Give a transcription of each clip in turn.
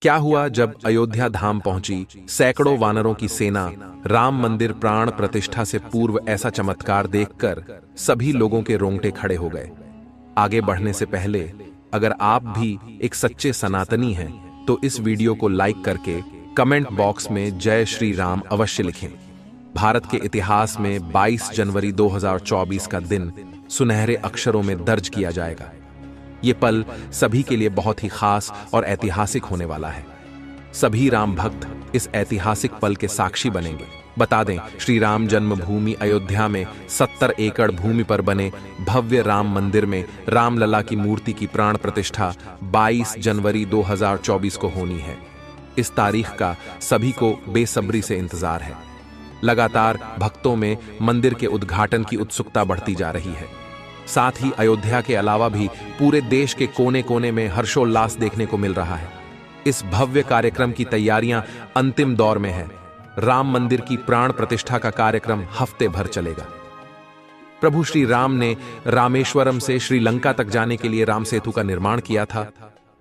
क्या हुआ जब अयोध्या धाम पहुंची सैकड़ों वानरों की सेना राम मंदिर प्राण प्रतिष्ठा से पूर्व ऐसा चमत्कार देखकर सभी लोगों के रोंगटे खड़े हो गए। आगे बढ़ने से पहले अगर आप भी एक सच्चे सनातनी हैं तो इस वीडियो को लाइक करके कमेंट बॉक्स में जय श्री राम अवश्य लिखें। भारत के इतिहास में 22 जनवरी 2024 का दिन सुनहरे अक्षरों में दर्ज किया जाएगा। ये पल सभी के लिए बहुत ही खास और ऐतिहासिक होने वाला है। सभी राम भक्त इस ऐतिहासिक पल के साक्षी बनेंगे। बता दें, श्री राम जन्मभूमि अयोध्या में 70 एकड़ भूमि पर बने भव्य राम मंदिर में रामलला की मूर्ति की प्राण प्रतिष्ठा 22 जनवरी 2024 को होनी है। इस तारीख का सभी को बेसब्री से इंतजार है। लगातार भक्तों में मंदिर के उद्घाटन की उत्सुकता बढ़ती जा रही है। साथ ही अयोध्या के अलावा भी पूरे देश के कोने कोने में हर्षोल्लास देखने को मिल रहा है। इस भव्य कार्यक्रम की तैयारियां अंतिम दौर में है। राम मंदिर की प्राण प्रतिष्ठा का कार्यक्रम हफ्ते भर चलेगा। प्रभु श्री राम ने रामेश्वरम से श्रीलंका तक जाने के लिए राम सेतु का निर्माण किया था।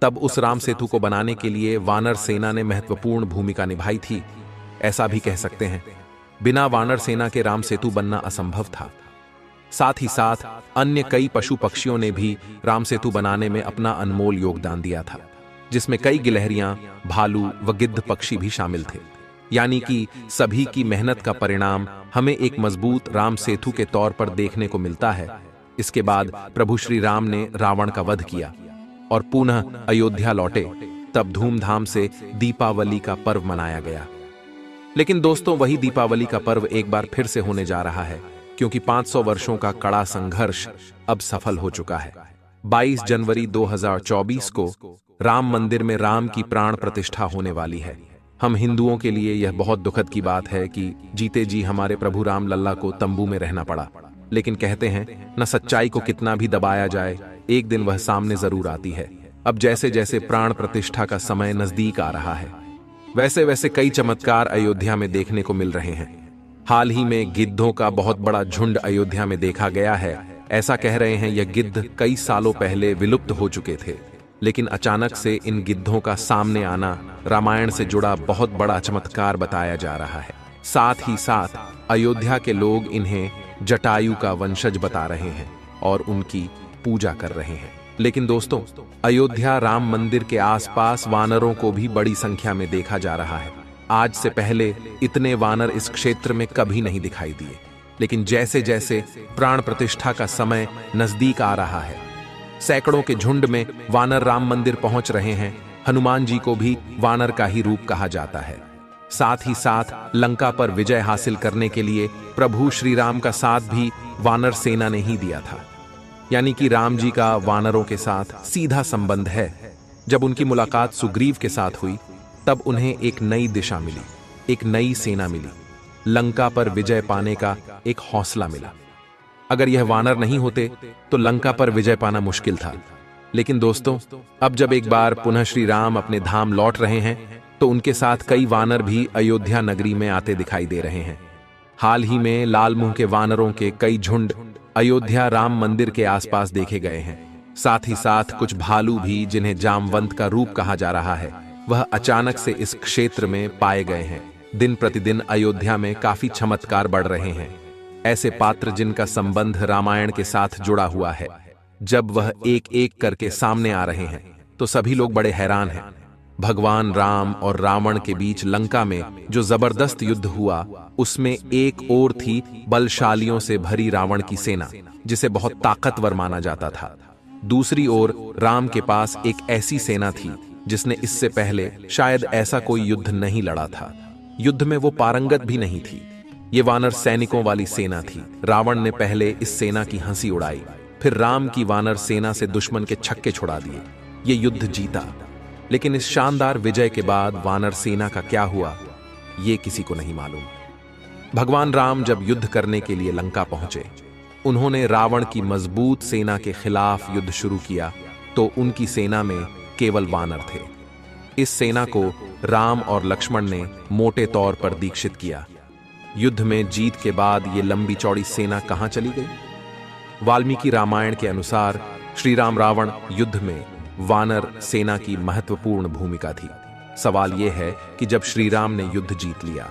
तब उस राम सेतु को बनाने के लिए वानर सेना ने महत्वपूर्ण भूमिका निभाई थी। ऐसा भी कह सकते हैं, बिना वानर सेना के राम सेतु बनना असंभव था। साथ ही साथ अन्य कई पशु पक्षियों ने भी राम सेतु बनाने में अपना अनमोल योगदान दिया था, जिसमें कई गिलहरियां, भालू व गिद्ध पक्षी भी शामिल थे। यानी कि सभी की मेहनत का परिणाम हमें एक मजबूत राम सेतु के तौर पर देखने को मिलता है। इसके बाद प्रभु श्री राम ने रावण का वध किया और पुनः अयोध्या लौटे। तब धूमधाम से दीपावली का पर्व मनाया गया। लेकिन दोस्तों, वही दीपावली का पर्व एक बार फिर से होने जा रहा है, क्योंकि 500 वर्षों का कड़ा संघर्ष अब सफल हो चुका है। 22 जनवरी 2024 को राम मंदिर में राम की प्राण प्रतिष्ठा होने वाली है। हम हिंदुओं के लिए यह बहुत दुखद की बात है कि जीते जी हमारे प्रभु राम लल्ला को तंबू में रहना पड़ा। लेकिन कहते हैं न, सच्चाई को कितना भी दबाया जाए, एक दिन वह सामने जरूर आती है। अब जैसे जैसे प्राण प्रतिष्ठा का समय नजदीक आ रहा है, वैसे वैसे कई चमत्कार अयोध्या में देखने को मिल रहे हैं। हाल ही में गिद्धों का बहुत बड़ा झुंड अयोध्या में देखा गया है। ऐसा कह रहे हैं यह गिद्ध कई सालों पहले विलुप्त हो चुके थे, लेकिन अचानक से इन गिद्धों का सामने आना रामायण से जुड़ा बहुत बड़ा चमत्कार बताया जा रहा है। साथ ही साथ अयोध्या के लोग इन्हें जटायु का वंशज बता रहे हैं और उनकी पूजा कर रहे हैं। लेकिन दोस्तों, अयोध्या राम मंदिर के आसपास वानरों को भी बड़ी संख्या में देखा जा रहा है। आज से पहले इतने वानर इस क्षेत्र में कभी नहीं दिखाई दिए। लेकिन जैसे जैसे प्राण प्रतिष्ठा का समय नजदीक आ रहा है, सैकड़ों के झुंड में वानर राम मंदिर पहुंच रहे हैं। हनुमान जी को भी वानर का ही रूप कहा जाता है। साथ ही साथ लंका पर विजय हासिल करने के लिए प्रभु श्री राम का साथ भी वानर सेना ने ही दिया था। यानी कि राम जी का वानरों के साथ सीधा संबंध है। जब उनकी मुलाकात सुग्रीव के साथ हुई, तब उन्हें एक नई दिशा मिली, एक नई सेना मिली, लंका पर विजय पाने का एक हौसला मिला। अगर यह वानर नहीं होते तो लंका पर विजय पाना मुश्किल था। लेकिन दोस्तों, अब जब एक बार पुनः श्री राम अपने धाम लौट रहे हैं, तो उनके साथ कई वानर भी अयोध्या नगरी में आते दिखाई दे रहे हैं। हाल ही में लाल मुंह के वानरों के कई झुंड अयोध्या राम मंदिर के आसपास देखे गए हैं। साथ ही साथ कुछ भालू भी, जिन्हें जामवंत का रूप कहा जा रहा है, वह अचानक से इस क्षेत्र में पाए गए हैं। दिन प्रतिदिन अयोध्या में काफी चमत्कार बढ़ रहे हैं। ऐसे पात्र जिनका संबंध रामायण के साथ जुड़ा हुआ है, जब वह एक एक करके सामने आ रहे हैं तो सभी लोग बड़े हैरान हैं। भगवान राम और रावण के बीच लंका में जो जबरदस्त युद्ध हुआ, उसमें एक ओर थी बलशालियों से भरी रावण की सेना, जिसे बहुत ताकतवर माना जाता था। दूसरी ओर राम के पास एक ऐसी सेना थी जिसने इससे पहले शायद ऐसा कोई युद्ध नहीं लड़ा था। युद्ध में वो पारंगत भी नहीं थी। ये वानर सैनिकों वाली सेना थी। रावण ने पहले इस सेना की हंसी उड़ाई, फिर राम की वानर सेना से दुश्मन के छक्के छुड़ा दिए। ये युद्ध जीता। लेकिन इस शानदार विजय के बाद वानर सेना का क्या हुआ, ये किसी को नहीं मालूम। भगवान राम जब युद्ध करने के लिए लंका पहुंचे, उन्होंने रावण की मजबूत सेना के खिलाफ युद्ध शुरू किया, तो उनकी सेना में केवल वानर थे। इस सेना को राम और लक्ष्मण ने मोटे तौर पर दीक्षित किया। युद्ध में जीत के बाद ये लंबी चौड़ी सेना कहां चली गई? वाल्मीकि रामायण के अनुसार श्री राम रावण युद्ध में वानर सेना की महत्वपूर्ण भूमिका थी। सवाल यह है कि जब श्री राम ने युद्ध जीत लिया,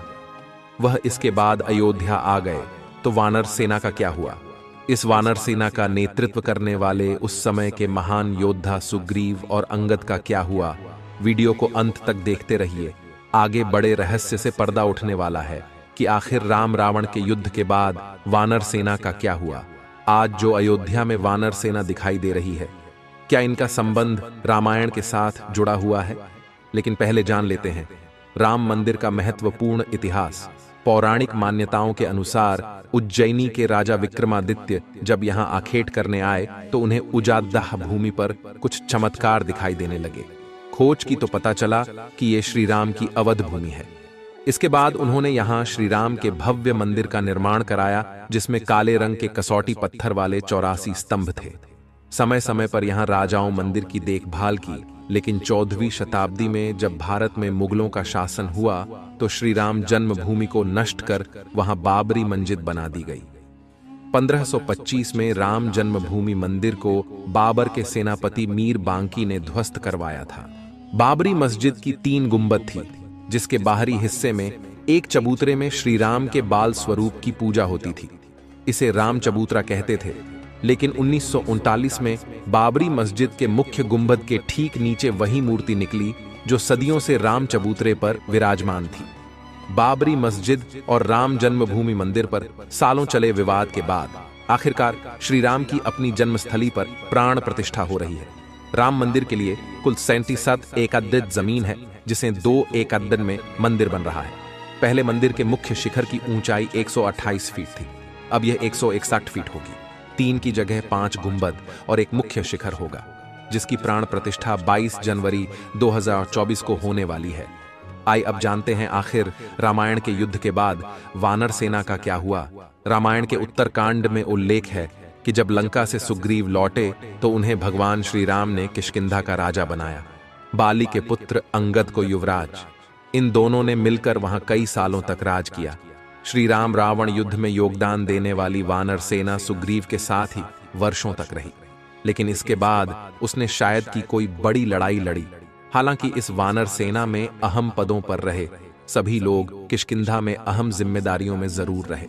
वह इसके बाद अयोध्या आ गए, तो वानर सेना का क्या हुआ? इस वानर सेना का नेतृत्व करने वाले उस समय के महान योद्धा सुग्रीव और अंगद का क्या हुआ? वीडियो को अंत तक देखते रहिए। आगे बड़े रहस्य से पर्दा उठने वाला है कि आखिर राम रावण के युद्ध के बाद वानर सेना का क्या हुआ। आज जो अयोध्या में वानर सेना दिखाई दे रही है, क्या इनका संबंध रामायण के साथ जुड़ा हुआ है? लेकिन पहले जान लेते हैं राम मंदिर का महत्वपूर्ण इतिहास। पौराणिक मान्यताओं के अनुसार उज्जैनी के राजा विक्रमादित्य जब यहाँ आखेट करने आए तो उन्हें उजादाह भूमि पर कुछ चमत्कार दिखाई देने लगे। खोज की तो पता चला कि ये श्री राम की अवध भूमि है। इसके बाद उन्होंने यहाँ श्री राम के भव्य मंदिर का निर्माण कराया, जिसमें काले रंग के कसौटी पत्थर वाले 84 स्तंभ थे। समय समय पर यहाँ राजाओं मंदिर की देखभाल की, लेकिन 14वीं शताब्दी में जब भारत में मुगलों का शासन हुआ तो श्री राम जन्मभूमि को नष्ट कर वहां बाबरी मस्जिद बना दी गई। 1525 में राम जन्मभूमि मंदिर को बाबर के सेनापति मीर बांकी ने ध्वस्त करवाया था। बाबरी मस्जिद की 3 गुंबद थी, जिसके बाहरी हिस्से में एक चबूतरे में श्री राम के बाल स्वरूप की पूजा होती थी। इसे राम चबूतरा कहते थे। लेकिन 1939 में बाबरी मस्जिद के मुख्य गुंबद के ठीक नीचे वही मूर्ति निकली जो सदियों से राम चबूतरे पर विराजमान थी। बाबरी मस्जिद और राम जन्मभूमि मंदिर पर सालों चले विवाद के बाद आखिरकार श्री राम की अपनी जन्मस्थली पर प्राण प्रतिष्ठा हो रही है। राम मंदिर के लिए कुल 37 एकड़ जमीन है, जिसे 2 एकड़ में मंदिर बन रहा है। पहले मंदिर के मुख्य शिखर की ऊंचाई 128 फीट थी, अब यह 161 फीट होगी। 3 की जगह 5 गुंबद और एक मुख्य शिखर होगा, जिसकी प्राण प्रतिष्ठा 22 जनवरी 2024 को होने वाली है। आइए अब जानते हैं आखिर रामायण के युद्ध के बाद वानर सेना का क्या हुआ। रामायण के उत्तरकांड में उल्लेख है कि जब लंका से सुग्रीव लौटे तो उन्हें भगवान श्री राम ने किष्किंधा का राजा बनाया, बाली के पुत्र अंगद को युवराज। इन दोनों ने मिलकर वहां कई सालों तक राज किया। श्री राम रावण युद्ध में योगदान देने वाली वानर सेना सुग्रीव के साथ ही वर्षों तक रही, लेकिन इसके बाद उसने शायद की कोई बड़ी लड़ाई लड़ी। हालांकि इस वानर सेना में अहम पदों पर रहे सभी लोग किष्किंधा में अहम जिम्मेदारियों में जरूर रहे।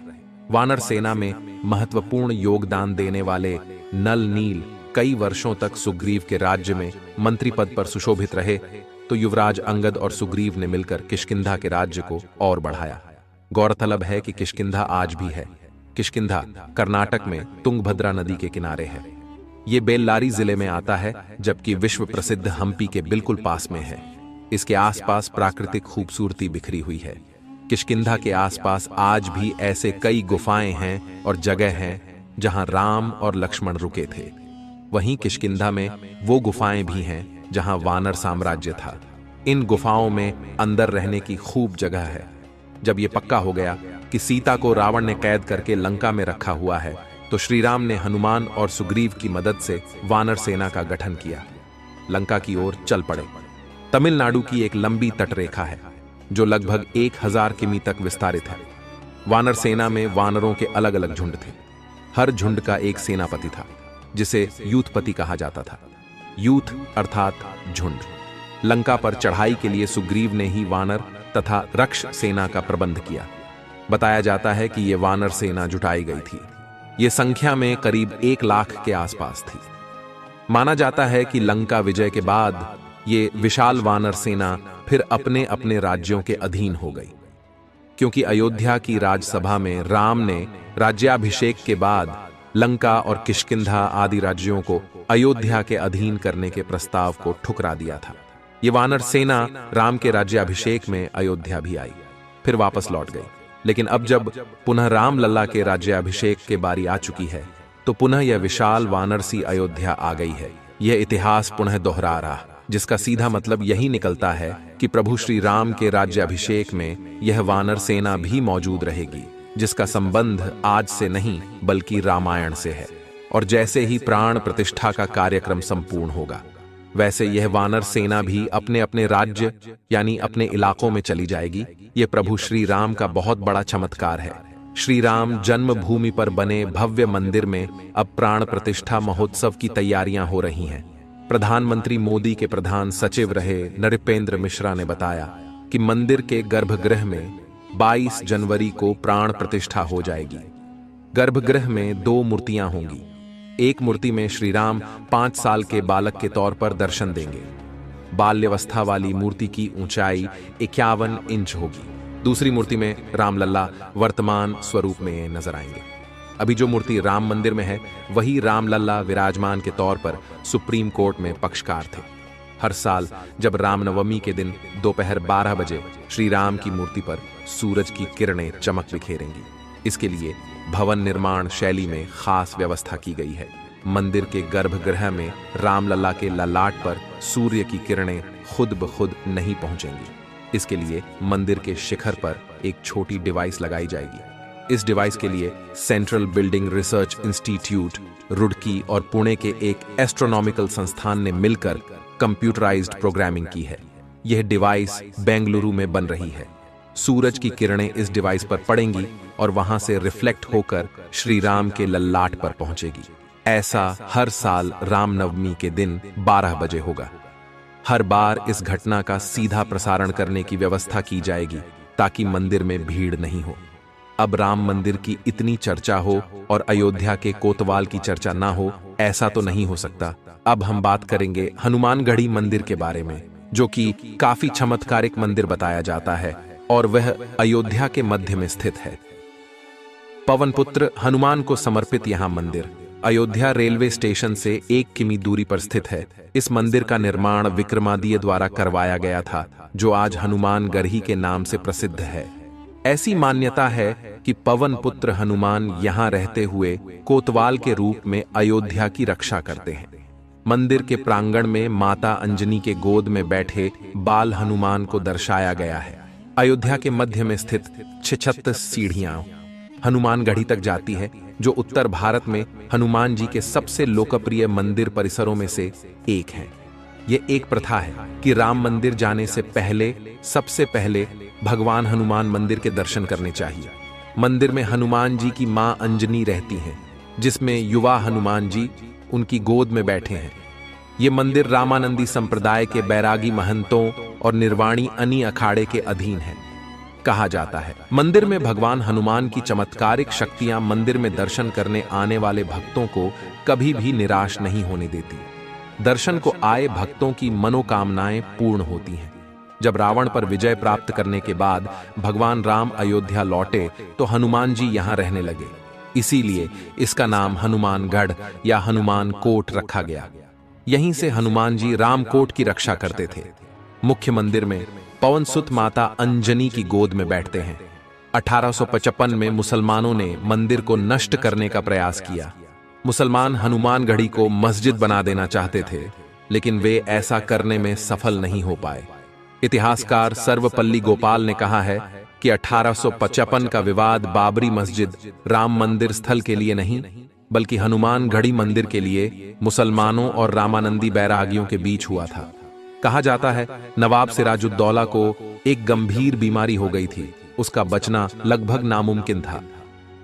वानर सेना में महत्वपूर्ण योगदान देने वाले नल नील कई वर्षों तक सुग्रीव के राज्य में मंत्री पद पर सुशोभित रहे, तो युवराज अंगद और सुग्रीव ने मिलकर किष्किंधा के राज्य को और बढ़ाया। गौरतलब है कि किष्किंधा आज भी है। किष्किंधा कर्नाटक में तुंगभद्रा नदी के किनारे है। ये बेल्लारी जिले में आता है, जबकि विश्व प्रसिद्ध हम्पी के बिल्कुल पास में है। इसके आसपास प्राकृतिक खूबसूरती बिखरी हुई है। किष्किंधा के आसपास आज भी ऐसे कई गुफाएं हैं और जगह हैं जहां राम और लक्ष्मण रुके थे। वहीं किष्किंधा में वो गुफाएं भी हैं जहां वानर साम्राज्य था। इन गुफाओं में अंदर रहने की खूब जगह है। जब ये पक्का हो गया कि सीता को रावण ने कैद करके लंका में रखा हुआ है, तो श्री राम ने हनुमान और सुग्रीव की मदद से वानर सेना का गठन किया। लंका की ओर चल पड़े। तमिलनाडु की एक लंबी तटरेखा है जो लगभग 1000 किमी तक विस्तारित है। वानर सेना में वानरों के अलग अलग झुंड थे। हर झुंड का एक सेनापति था, जिसे यूथपति कहा जाता था। यूथ अर्थात झुंड। लंका पर चढ़ाई के लिए सुग्रीव ने ही वानर तथा रक्ष सेना का प्रबंध किया। बताया जाता है कि यह वानर सेना जुटाई गई थी। यह संख्या में करीब 1 लाख के आसपास थी। माना जाता है कि लंका विजय के बाद ये विशाल वानर सेना फिर अपने अपने राज्यों के अधीन हो गई, क्योंकि अयोध्या की राजसभा में राम ने राज्याभिषेक के बाद लंका और किष्किंधा आदि राज्यों को अयोध्या के अधीन करने के प्रस्ताव को ठुकरा दिया था। ये वानर सेना राम के राज्याभिषेक में अयोध्या भी आई, फिर वापस लौट गई। लेकिन अब जब पुनः राम लल्ला के राज्याभिषेक के बारी आ चुकी है, तो पुनः यह विशाल वानर सी अयोध्या आ गई है। यह इतिहास पुनः दोहरा रहा, जिसका सीधा मतलब यही निकलता है कि प्रभु श्री राम के राज्याभिषेक में यह वानर सेना भी मौजूद रहेगी, जिसका संबंध आज से नहीं बल्कि रामायण से है। और जैसे ही प्राण प्रतिष्ठा का कार्यक्रम संपूर्ण होगा, वैसे यह वानर सेना भी अपने अपने राज्य यानी अपने इलाकों में चली जाएगी। यह प्रभु श्री राम का बहुत बड़ा चमत्कार है। श्री राम जन्मभूमि पर बने भव्य मंदिर में अब प्राण प्रतिष्ठा महोत्सव की तैयारियां हो रही हैं। प्रधानमंत्री मोदी के प्रधान सचिव रहे नृपेंद्र मिश्रा ने बताया कि मंदिर के गर्भगृह में 22 जनवरी को प्राण प्रतिष्ठा हो जाएगी। गर्भगृह में 2 मूर्तियां होंगी। एक मूर्ति में श्री राम 5 साल के बालक के तौर पर दर्शन देंगे। बाल्यावस्था वाली मूर्ति की ऊंचाई 51 इंच होगी। दूसरी मूर्ति में रामलला वर्तमान स्वरूप में नजर आएंगे। अभी जो मूर्ति राम मंदिर में है वही रामलला विराजमान के तौर पर सुप्रीम कोर्ट में पक्षकार थे। हर साल जब रामनवमी के दिन दोपहर 12 बजे श्री राम की मूर्ति पर सूरज की किरणें चमक बिखेरेंगी। इसके लिए भवन निर्माण शैली में खास व्यवस्था की गई है। मंदिर के गर्भगृह में रामलला के ललाट पर सूर्य की किरणें खुद ब खुद नहीं पहुंचेंगी। इसके लिए मंदिर के शिखर पर एक छोटी डिवाइस लगाई जाएगी। इस डिवाइस के लिए central building research institute Roorkee और पुणे के एक एस्ट्रोनॉमिकल संस्थान ने मिलकर कंप्यूटराइज्ड प्रोग्रामिंग की है। यह डिवाइस बेंगलुरु में बन रही है। सूरज की किरणें इस डिवाइस पर पड़ेंगी और वहां से रिफ्लेक्ट होकर श्री राम के ललाट पर पहुंचेगी। ऐसा हर साल रामनवमी के दिन 12 बजे होगा। हर बार इस घटना का सीधा प्रसारण करने की व्यवस्था की जाएगी ताकि मंदिर में भीड़ नहीं हो। अब राम मंदिर की इतनी चर्चा हो और अयोध्या के कोतवाल की चर्चा ना हो, ऐसा तो नहीं हो सकता। अब हम बात करेंगे हनुमानगढ़ी मंदिर के बारे में, जो कि काफी चमत्कारिक मंदिर बताया जाता है और वह अयोध्या के मध्य में स्थित है। पवन पुत्र हनुमान को समर्पित यहां मंदिर अयोध्या रेलवे स्टेशन से 1 किमी दूरी पर स्थित है। इस मंदिर का निर्माण विक्रमादित्य द्वारा करवाया गया था, जो आज हनुमानगढ़ी के नाम से प्रसिद्ध है। ऐसी मान्यता है कि पवन पुत्र हनुमान यहां रहते हुए कोतवाल के रूप में अयोध्या की रक्षा करते हैं। मंदिर के प्रांगण में माता अंजनी के गोद में बैठे बाल हनुमान को दर्शाया गया है। अयोध्या के मध्य में स्थित 36 सीढ़ियां हनुमानगढ़ी तक जाती है, जो उत्तर भारत में हनुमान जी के सबसे लोकप्रिय मंदिर परिसरों में से एक है। यह एक प्रथा है कि राम मंदिर जाने से पहले सबसे पहले भगवान हनुमान मंदिर के दर्शन करने चाहिए। मंदिर में हनुमान जी की मां अंजनी रहती हैं, जिसमें युवा हनुमान जी उनकी गोद में बैठे हैं। ये मंदिर रामानंदी संप्रदाय के बैरागी महंतों और निर्वाणी अनी अखाड़े के अधीन है। कहा जाता है मंदिर में भगवान हनुमान की चमत्कारिक शक्तियां मंदिर में दर्शन करने आने वाले भक्तों को कभी भी निराश नहीं होने देती। दर्शन को आए भक्तों की मनोकामनाएं पूर्ण होती हैं। जब रावण पर विजय प्राप्त करने के बाद भगवान राम अयोध्या लौटे तो हनुमान जी यहां रहने लगे। इसीलिए इसका नाम हनुमानगढ़ या हनुमान कोट रखा गया। यहीं से हनुमान जी रामकोट की रक्षा करते थे। मुख्य मंदिर में पवन सुत माता अंजनी की गोद में बैठते हैं। 1855 में मुसलमानों ने मंदिर को नष्ट करने का प्रयास किया। मुसलमान हनुमानगढ़ी को मस्जिद बना देना चाहते थे, लेकिन वे ऐसा करने में सफल नहीं हो पाए। इतिहासकार सर्वपल्ली गोपाल ने कहा है कि 1855 का विवाद बाबरी मस्जिद राम मंदिर स्थल के लिए नहीं, बल्कि हनुमानगढ़ी मंदिर के लिए मुसलमानों और रामानंदी बैरागियों के बीच हुआ था। कहा जाता है नवाब सिराजुद्दौला को एक गंभीर बीमारी हो गई थी। उसका बचना लगभग नामुमकिन था।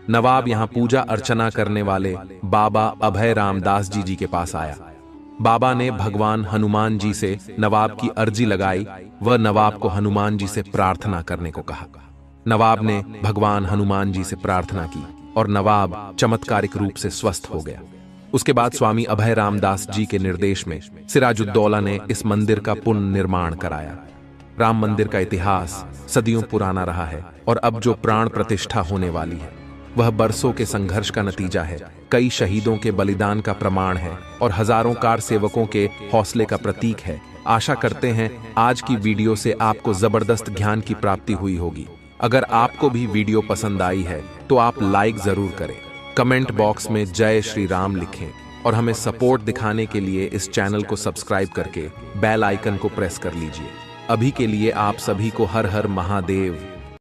नवाब यहां पूजा अर्चना करने वाले बाबा अभय रामदास जी के पास आया। बाबा ने भगवान हनुमान जी से नवाब की अर्जी लगाई। वह नवाब को हनुमान जी से प्रार्थना करने को कहा। नवाब ने भगवान हनुमान जी से प्रार्थना की और नवाब चमत्कारिक रूप से स्वस्थ हो गया। उसके बाद स्वामी अभय रामदास जी के निर्देश में सिराजुद्दौला ने इस मंदिर का पुनर्निर्माण कराया। राम मंदिर का इतिहास सदियों पुराना रहा है और अब जो प्राण प्रतिष्ठा होने वाली है वह बरसों के संघर्ष का नतीजा है, कई शहीदों के बलिदान का प्रमाण है और हजारों कार सेवकों के हौसले का प्रतीक है। आशा करते हैं आज की वीडियो से आपको जबरदस्त ज्ञान की प्राप्ति हुई होगी। अगर आपको भी वीडियो पसंद आई है तो आप लाइक जरूर करें, कमेंट बॉक्स में जय श्री राम लिखें और हमें सपोर्ट दिखाने के लिए इस चैनल को सब्सक्राइब करके बेल आइकन को प्रेस कर लीजिए। अभी के लिए आप सभी को हर हर महादेव।